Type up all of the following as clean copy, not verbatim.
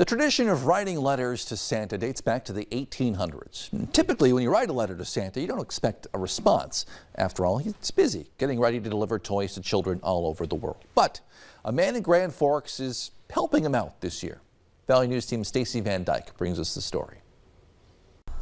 The tradition of writing letters to Santa dates back to the 1800s. Typically, when you write a letter to Santa, you don't expect a response. After all, he's busy getting ready to deliver toys to children all over the world. But a man in Grand Forks is helping him out this year. Valley News team Stacy Van Dyke brings us the story.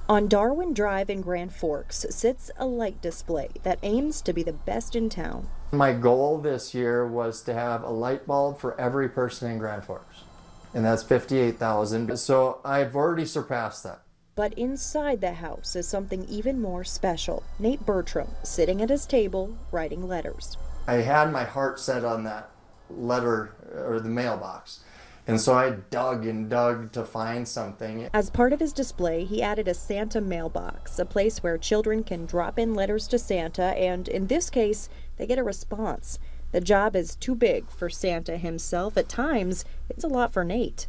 On Darwin Drive in Grand Forks sits a light display that aims to be the best in town. My goal this year was to have a light bulb for every person in Grand Forks, and that's 58,000. So I've already surpassed that. But inside the house is something even more special. Nate Bertram sitting at his table writing letters. I had my heart set on that letter or the mailbox. And so I dug and dug to find something. As part of his display, he added a Santa mailbox, a place where children can drop in letters to Santa, and in this case, they get a response. The job is too big for Santa himself. At times, it's a lot for Nate.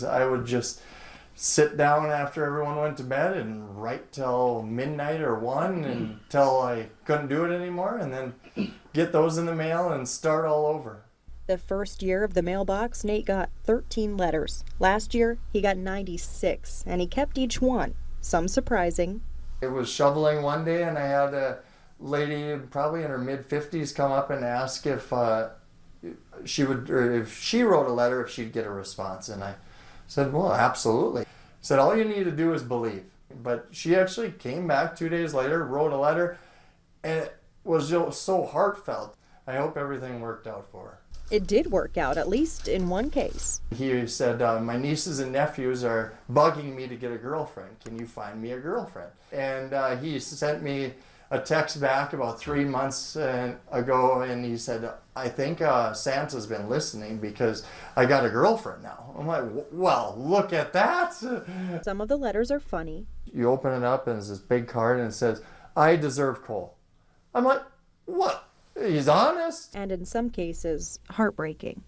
I would just sit down after everyone went to bed and write till midnight or 1 until I couldn't do it anymore, and then get those in the mail and start all over. The first year of the mailbox, Nate got 13 letters. Last year, he got 96, and he kept each one, some surprising. It was shoveling one day, and I had a lady probably in her mid-50s come up and ask if she would, or if she wrote a letter, if she'd get a response. And I said, well, absolutely. I said, all you need to do is believe. But she actually came back 2 days later, wrote a letter, and it was just so heartfelt. I hope everything worked out for her. It did work out, at least in one case. He said, my nieces and nephews are bugging me to get a girlfriend. Can you find me a girlfriend? And he sent me a text back about 3 months ago, and he said, I think Santa's been listening because I got a girlfriend now. I'm like, well, look at that. Some of the letters are funny. You open it up and it's this big card and it says, I deserve coal. I'm like, what? He's honest. And in some cases, heartbreaking.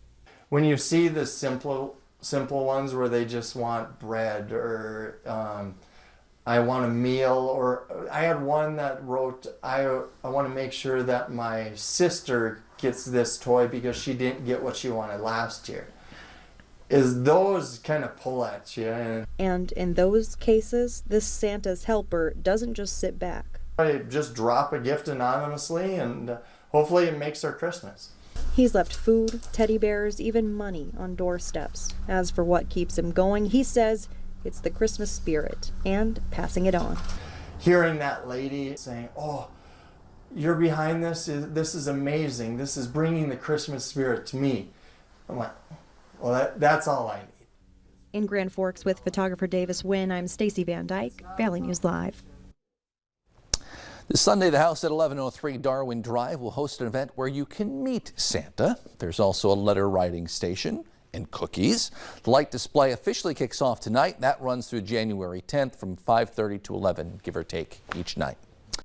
When you see the simple ones where they just want bread or I want a meal, or I had one that wrote, I want to make sure that my sister gets this toy because she didn't get what she wanted last year. Is those kind of pull at you. And in those cases, this Santa's helper doesn't just sit back. I just drop a gift anonymously and hopefully it makes our Christmas. He's left food, teddy bears, even money on doorsteps. As for what keeps him going, he says it's the Christmas spirit and passing it on. Hearing that lady saying, oh, you're behind this is amazing. This is bringing the Christmas spirit to me. I'm like, well, that's all I need. In Grand Forks with photographer Davis Wynn, I'm Stacy Van Dyke, Valley News Live. This Sunday, the house at 1103 Darwin Drive will host an event where you can meet Santa. There's also a letter writing station and cookies. The light display officially kicks off tonight. That runs through January 10th from 5:30 to 11, give or take, each night.